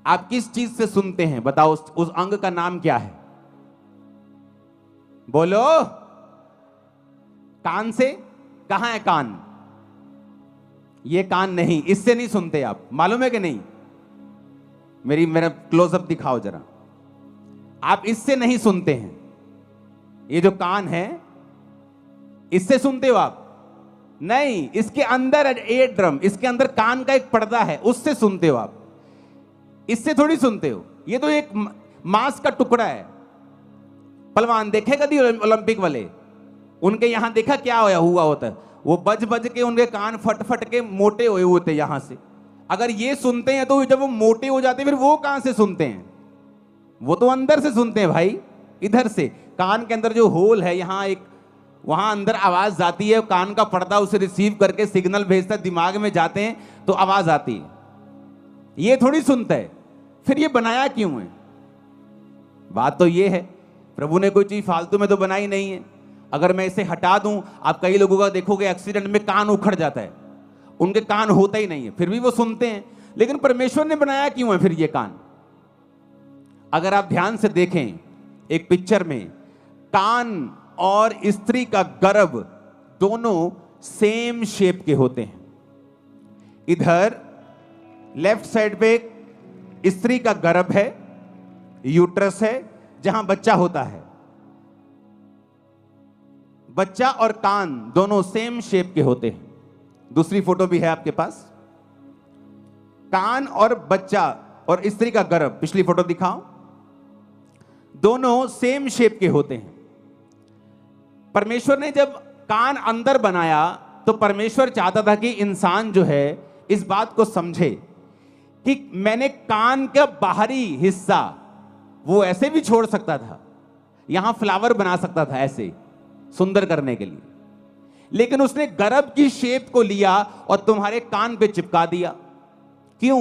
आप किस चीज से सुनते हैं? बताओ, उस अंग का नाम क्या है? बोलो। कान से। कहां है कान? ये कान नहीं, इससे नहीं सुनते आप, मालूम है कि नहीं? मेरा क्लोजअप दिखाओ जरा। आप इससे नहीं सुनते हैं। ये जो कान है, इससे सुनते हो आप? नहीं, इसके अंदर एयर ड्रम, इसके अंदर कान का एक पर्दा है, उससे सुनते हो आप। इससे थोड़ी सुनते हो। ये तो एक मांस का टुकड़ा है। पहलवान देखे कभी ओलंपिक वाले? उनके यहां देखा क्या हुआ होता है? वो बज बज के उनके कान फट फट के मोटे हुए होते यहां से। अगर ये सुनते हैं तो जब वो मोटे हो जाते हैं फिर वो कहां से सुनते हैं? वो तो अंदर से सुनते हैं भाई, इधर से। कान के अंदर जो होल है, यहां एक, वहां अंदर आवाज जाती है, कान का पर्दा उसे रिसीव करके सिग्नल भेजता है, दिमाग में जाते हैं तो आवाज आती है। ये थोड़ी सुनता है। फिर ये बनाया क्यों है? बात तो ये है, प्रभु ने कोई चीज फालतू में तो बनाई नहीं है। अगर मैं इसे हटा दूं, आप कई लोगों का देखोगे एक्सीडेंट में कान उखड़ जाता है, उनके कान होता ही नहीं है, फिर भी वो सुनते हैं। लेकिन परमेश्वर ने बनाया क्यों है फिर ये कान? अगर आप ध्यान से देखें एक पिक्चर में, कान और स्त्री का गर्भ दोनों सेम शेप के होते हैं। इधर लेफ्ट साइड पे स्त्री का गर्भ है, यूट्रस है, जहां बच्चा होता है। बच्चा और कान दोनों सेम शेप के होते हैं। दूसरी फोटो भी है आपके पास। कान और बच्चा और स्त्री का गर्भ, पिछली फोटो दिखाओ, दोनों सेम शेप के होते हैं। परमेश्वर ने जब कान अंदर बनाया तो परमेश्वर चाहता था कि इंसान जो है इस बात को समझे कि मैंने कान का बाहरी हिस्सा वो ऐसे भी छोड़ सकता था, यहां फ्लावर बना सकता था ऐसे सुंदर करने के लिए, लेकिन उसने गर्भ की शेप को लिया और तुम्हारे कान पे चिपका दिया। क्यों?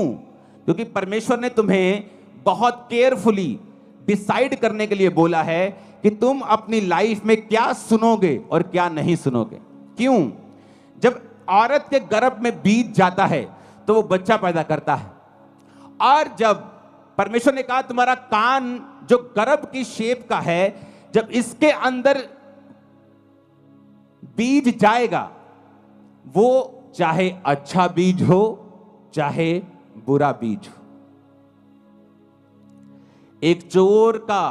क्योंकि परमेश्वर ने तुम्हें बहुत केयरफुली डिसाइड करने के लिए बोला है कि तुम अपनी लाइफ में क्या सुनोगे और क्या नहीं सुनोगे। क्यों? जब औरत के गर्भ में बीज जाता है तो वो बच्चा पैदा करता है, और जब परमेश्वर ने कहा तुम्हारा कान जो गर्भ की शेप का है, जब इसके अंदर बीज जाएगा, वो चाहे अच्छा बीज हो चाहे बुरा बीज हो। एक चोर का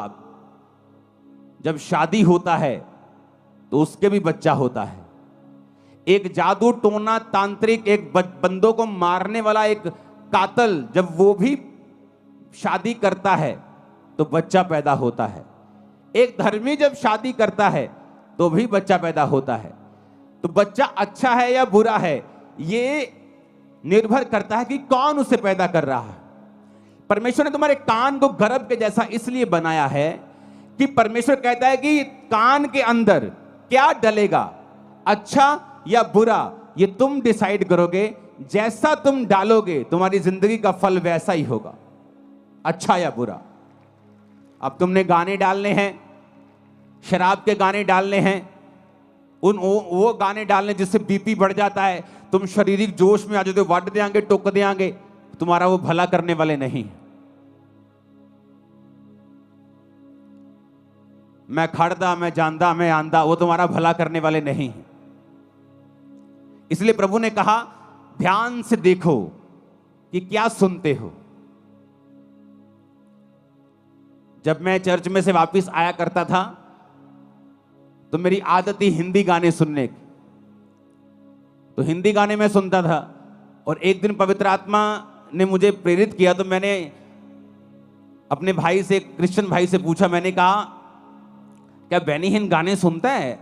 जब शादी होता है तो उसके भी बच्चा होता है। एक जादू टोना तांत्रिक, एक बंदों को मारने वाला एक कातल, जब वो भी शादी करता है तो बच्चा पैदा होता है। एक धर्मी जब शादी करता है तो भी बच्चा पैदा होता है। तो बच्चा अच्छा है या बुरा है, ये निर्भर करता है कि कौन उसे पैदा कर रहा है। परमेश्वर ने तुम्हारे कान को गर्भ के जैसा इसलिए बनाया है कि परमेश्वर कहता है कि कान के अंदर क्या डलेगा, अच्छा या बुरा, ये तुम डिसाइड करोगे। जैसा तुम डालोगे तुम्हारी जिंदगी का फल वैसा ही होगा, अच्छा या बुरा। अब तुमने गाने डालने हैं, शराब के गाने डालने हैं, वो गाने डालने जिससे बीपी बढ़ जाता है, तुम शारीरिक जोश में आ जाते हो, वट देंगे, टोक देंगे, तुम्हारा वो भला करने वाले नहीं। मैं खड़दा, मैं जानदा, मैं आंदा, वो तुम्हारा भला करने वाले नहीं। इसलिए प्रभु ने कहा ध्यान से देखो कि क्या सुनते हो। जब मैं चर्च में से वापस आया करता था तो मेरी आदत थी हिंदी गाने सुनने की, तो हिंदी गाने में सुनता था। और एक दिन पवित्र आत्मा ने मुझे प्रेरित किया तो मैंने अपने भाई से, क्रिश्चियन भाई से पूछा, मैंने कहा क्या बेनी हिन गाने सुनता है?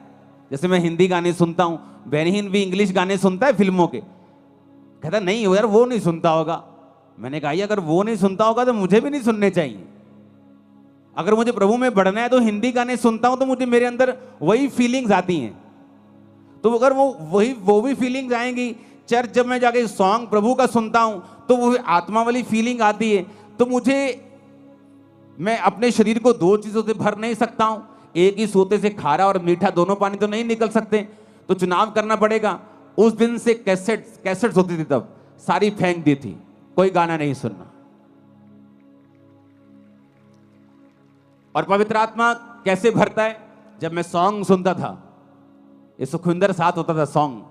जैसे मैं हिंदी गाने सुनता हूं, बेनी हिन भी इंग्लिश गाने सुनता है फिल्मों के? कहता नहीं यार वो नहीं सुनता होगा। मैंने कहा अगर वो नहीं सुनता होगा तो मुझे भी नहीं सुनने चाहिए। अगर मुझे प्रभु में बढ़ना है तो हिंदी गाने सुनता हूं तो मुझे मेरे अंदर वही फीलिंग्स आती हैं। तो अगर वो भी फीलिंग्स आएंगी, चर्च जब मैं जाके सॉन्ग प्रभु का सुनता हूं तो वो आत्मा वाली फीलिंग आती है, तो मैं अपने शरीर को दो चीजों से भर नहीं सकता हूं। एक ही सोते से खारा और मीठा दोनों पानी तो नहीं निकल सकते, तो चुनाव करना पड़ेगा। उस दिन से कैसेट्स होती थी, तब सारी फेंक दी थी, कोई गाना नहीं सुनना। और पवित्र आत्मा कैसे भरता है? जब मैं सॉन्ग सुनता था, ये सुखविंदर साथ होता था सॉन्ग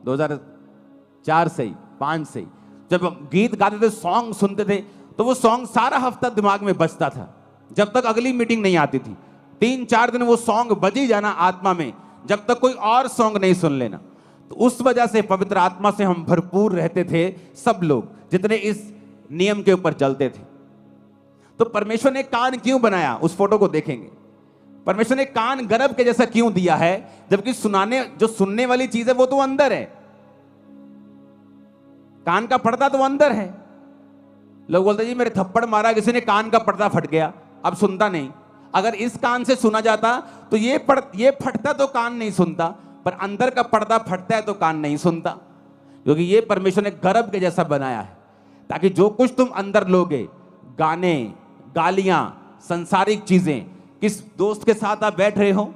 2004 से ही 5 से ही, जब हम गीत गाते थे, सॉन्ग सुनते थे, तो वो सॉन्ग सारा हफ्ता दिमाग में बजता था जब तक अगली मीटिंग नहीं आती थी। 3-4 दिन वो सॉन्ग बज ही जाना आत्मा में, जब तक कोई और सॉन्ग नहीं सुन लेना। तो उस वजह से पवित्र आत्मा से हम भरपूर रहते थे, सब लोग जितने इस नियम के ऊपर चलते थे। तो परमेश्वर ने कान क्यों बनाया? उस फोटो को देखेंगे। परमेश्वर ने कान गर्भ के जैसा क्यों दिया है? जबकि जो सुनने वाली चीज है वो तो अंदर है, कान का पर्दा तो अंदर है। लोग बोलते जी मेरे थप्पड़ मारा किसी ने, कान का पर्दा फट गया, अब सुनता नहीं। अगर इस कान से सुना जाता तो ये फटता तो कान नहीं सुनता, पर अंदर का पर्दा फटता है तो कान नहीं सुनता। क्योंकि ये परमेश्वर ने गर्भ के जैसा बनाया है, ताकि जो कुछ तुम अंदर लोगे, गाने, गालियां, सांसारिक चीजें, किस दोस्त के साथ आप बैठ रहे हो,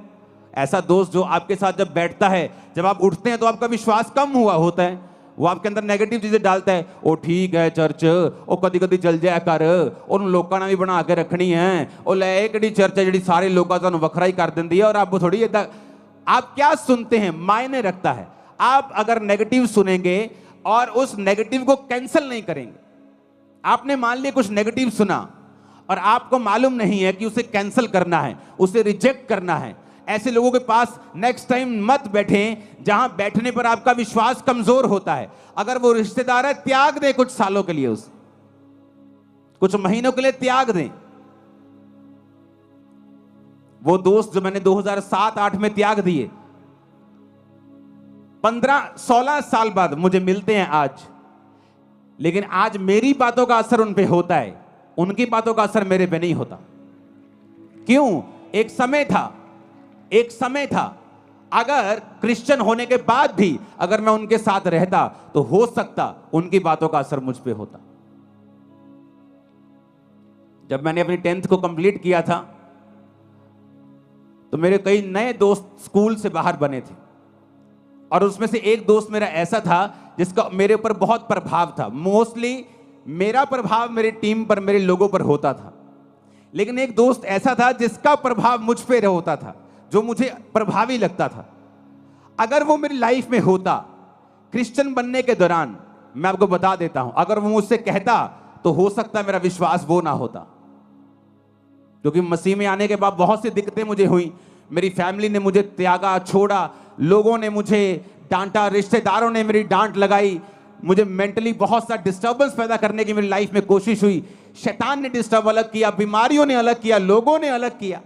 ऐसा दोस्त जो आपके साथ जब बैठता है, जब आप उठते हैं तो आपका विश्वास कम हुआ होता है, वो आपके अंदर नेगेटिव चीजें डालता है। ओ ठीक है चर्च, ओ कदी कदी चल जाया कर, उन लोगों ने भी बना के रखनी है, ओ ले किहड़ी चर्च है जी सारे लोगों को वखरा ही कर देती है, और आप थोड़ी इदा। आप क्या सुनते हैं मायने रखता है। आप अगर नेगेटिव सुनेंगे और उस नेगेटिव को कैंसिल नहीं करेंगे, आपने मान लिया कुछ नेगेटिव सुना और आपको मालूम नहीं है कि उसे कैंसिल करना है, उसे रिजेक्ट करना है, ऐसे लोगों के पास नेक्स्ट टाइम मत बैठें जहां बैठने पर आपका विश्वास कमजोर होता है। अगर वो रिश्तेदार है, त्याग दें कुछ सालों के लिए, उसे कुछ महीनों के लिए त्याग दें। वो दोस्त जो मैंने 2007-8 में त्याग दिए, 15-16 साल बाद मुझे मिलते हैं आज, लेकिन आज मेरी बातों का असर उन पे होता है, उनकी बातों का असर मेरे पे नहीं होता। क्यों? एक समय था अगर क्रिश्चियन होने के बाद भी अगर मैं उनके साथ रहता तो हो सकता उनकी बातों का असर मुझ पे होता। जब मैंने अपनी 10th को कंप्लीट किया था तो मेरे कई नए दोस्त स्कूल से बाहर बने थे, और उसमें से एक दोस्त मेरा ऐसा था जिसका मेरे ऊपर बहुत प्रभाव था। मोस्टली मेरा प्रभाव मेरी टीम पर, मेरे लोगों पर होता था, लेकिन एक दोस्त ऐसा था जिसका प्रभाव मुझ पे होता था, जो मुझे प्रभावी लगता था। अगर वो मेरी लाइफ में होता क्रिश्चियन बनने के दौरान, मैं आपको बता देता हूं, अगर वो मुझसे कहता तो हो सकता है मेरा विश्वास वो ना होता। क्योंकि मसीह में आने के बाद बहुत सी दिक्कतें मुझे हुई, मेरी फैमिली ने मुझे त्यागा, छोड़ा, लोगों ने मुझे डांटा, रिश्तेदारों ने मेरी डांट लगाई, मुझे मेंटली बहुत सा डिस्टर्बेंस पैदा करने की मेरी लाइफ में कोशिश हुई। शैतान ने डिस्टर्ब अलग किया, बीमारियों ने अलग किया, लोगों ने अलग किया।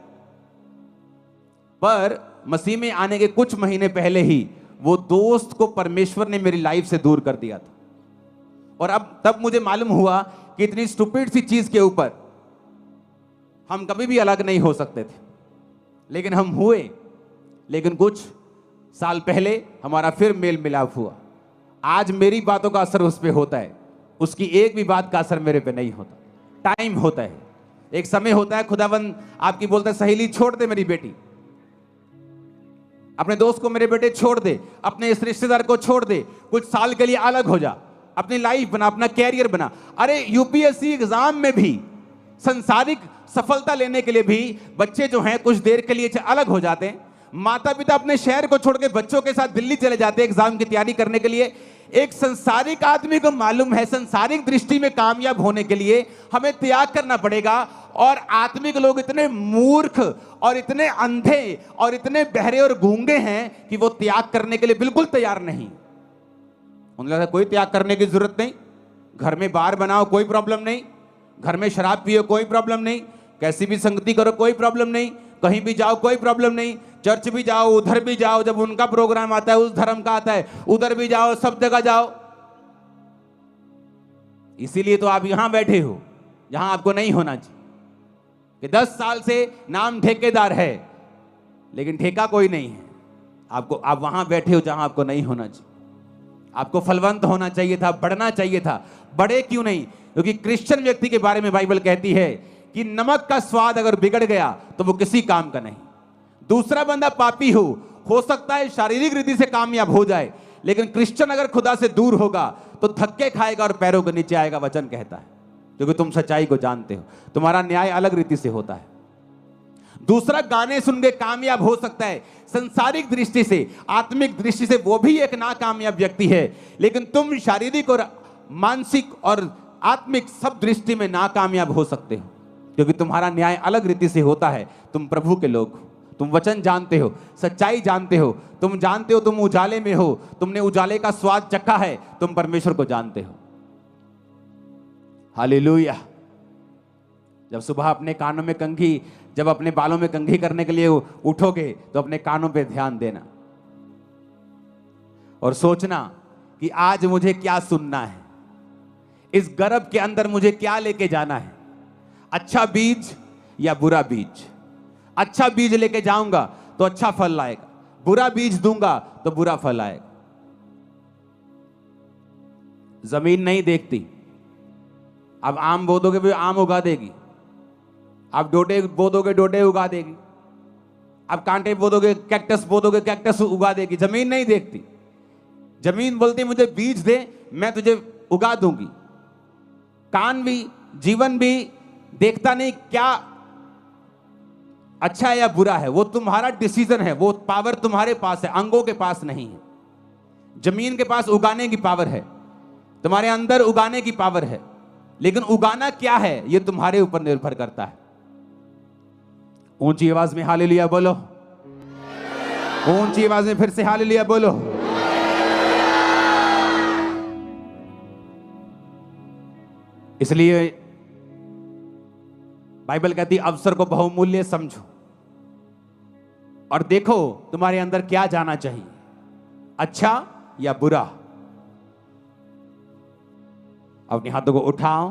पर मसीह में आने के कुछ महीने पहले ही वो दोस्त को परमेश्वर ने मेरी लाइफ से दूर कर दिया था। और अब तब मुझे मालूम हुआ कि इतनी स्टूपिड सी चीज के ऊपर हम कभी भी अलग नहीं हो सकते थे, लेकिन हम हुए। लेकिन कुछ साल पहले हमारा फिर मेल मिलाप हुआ। आज मेरी बातों का असर उस पर होता है, उसकी एक भी बात का असर मेरे पे नहीं होता। टाइम होता है, एक समय होता है, खुदाबंद आपकी बोलता है सहेली छोड़ दे मेरी बेटी, अपने दोस्त को मेरे बेटे छोड़ दे, अपने इस रिश्तेदार को छोड़ दे, कुछ साल के लिए अलग हो जा, अपनी लाइफ बना, अपना कैरियर बना। अरे यूपीएससी एग्जाम में भी, संसारिक सफलता लेने के लिए भी बच्चे जो हैं कुछ देर के लिए अलग हो जाते हैं। माता पिता अपने शहर को छोड़ के बच्चों के साथ दिल्ली चले जाते हैं एग्जाम की तैयारी करने के लिए। एक संसारिक आदमी को मालूम है संसारिक दृष्टि में कामयाब होने के लिए हमें त्याग करना पड़ेगा, और आत्मिक लोग इतने मूर्ख और इतने अंधे और इतने बहरे और गूंगे हैं कि वो त्याग करने के लिए बिल्कुल तैयार नहीं। उन्हें लगता है कोई त्याग करने की जरूरत नहीं, घर में बार बनाओ कोई प्रॉब्लम नहीं, घर में शराब पियो कोई प्रॉब्लम नहीं, कैसी भी संगति करो कोई प्रॉब्लम नहीं, कहीं भी जाओ कोई प्रॉब्लम नहीं, चर्च भी जाओ, उधर भी जाओ, जब उनका प्रोग्राम आता है, उस धर्म का आता है, उधर भी जाओ, सब जगह जाओ। इसीलिए तो आप यहां बैठे हो जहां आपको नहीं होना चाहिए। कि 10 साल से नाम ठेकेदार है, लेकिन ठेका कोई नहीं है आपको। आप वहां बैठे हो जहां आपको नहीं होना चाहिए। आपको फलवंत होना चाहिए था, बढ़ना चाहिए था। बड़े क्यों नहीं? क्योंकि क्रिश्चियन व्यक्ति के बारे में बाइबल कहती है कि नमक का स्वाद अगर बिगड़ गया तो वो किसी काम का नहीं। दूसरा बंदा पापी हो सकता है शारीरिक रीति से कामयाब हो जाए, लेकिन क्रिश्चियन अगर खुदा से दूर होगा तो धक्के खाएगा और पैरों के नीचे आएगा, वचन कहता है। क्योंकि तुम सच्चाई को जानते हो, तुम्हारा न्याय अलग रीति से होता है। दूसरा गाने सुन के कामयाब हो सकता है, संसारिक दृष्टि से, आत्मिक दृष्टि से वो भी एक नाकामयाब व्यक्ति है, लेकिन तुम शारीरिक और मानसिक और आत्मिक सब दृष्टि में नाकामयाब हो सकते हो, क्योंकि तुम्हारा न्याय अलग रीति से होता है। तुम प्रभु के लोग हो, तुम वचन जानते हो, सच्चाई जानते हो, तुम जानते हो तुम उजाले में हो, तुमने उजाले का स्वाद चखा है, तुम परमेश्वर को जानते हो। हालेलुया। जब सुबह अपने कानों में कंघी, जब अपने बालों में कंघी करने के लिए उठोगे तो अपने कानों पे ध्यान देना और सोचना कि आज मुझे क्या सुनना है, इस गर्भ के अंदर मुझे क्या लेके जाना है, अच्छा बीज या बुरा बीज। अच्छा बीज लेके जाऊंगा तो अच्छा फल लाएगा, बुरा बीज दूंगा तो बुरा फल आएगा। जमीन नहीं देखती, अब आम बो दोगे भी आम उगा देगी, आप डोडे बो दोगे डोडे उगा देगी, आप कांटे बो दोगे, कैक्टस बो दोगे, कैक्टस उगा देगी। जमीन नहीं देखती, जमीन बोलती मुझे बीज दे, मैं तुझे उगा दूंगी। कान भी, जीवन भी देखता नहीं क्या अच्छा है या बुरा है, वो तुम्हारा डिसीजन है, वो पावर तुम्हारे पास है, अंगों के पास नहीं है। जमीन के पास उगाने की पावर है, तुम्हारे अंदर उगाने की पावर है, लेकिन उगाना क्या है ये तुम्हारे ऊपर निर्भर करता है। ऊंची आवाज में हालेलुया बोलो, ऊंची आवाज में फिर से हालेलुया बोलो। इसलिए बाइबल कहती है अवसर को बहुमूल्य समझो और देखो तुम्हारे अंदर क्या जाना चाहिए, अच्छा या बुरा। अपने हाथों को उठाओ,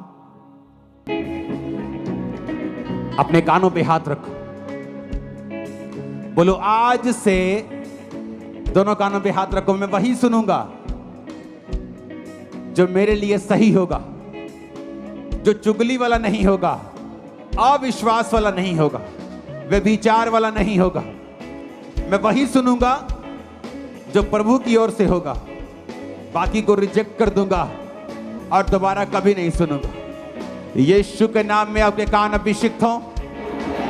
अपने कानों पे हाथ रखो, बोलो आज से, दोनों कानों पे हाथ रखो, मैं वही सुनूंगा जो मेरे लिए सही होगा, जो चुगली वाला नहीं होगा, अविश्वास वाला नहीं होगा, व्यभिचार वाला नहीं होगा। मैं वही सुनूंगा जो प्रभु की ओर से होगा, बाकी को रिजेक्ट कर दूंगा और दोबारा कभी नहीं सुनूंगा। यीशु के नाम में आपके कान अभिषिक्त हो,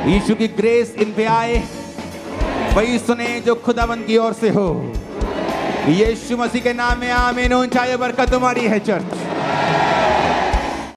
यीशु की ग्रेस इन पे आए, वही सुने जो खुदावंद की ओर से हो। यीशु मसीह के नाम में आमीन। ऊंचाई बरकत तुम्हारी है चर्च।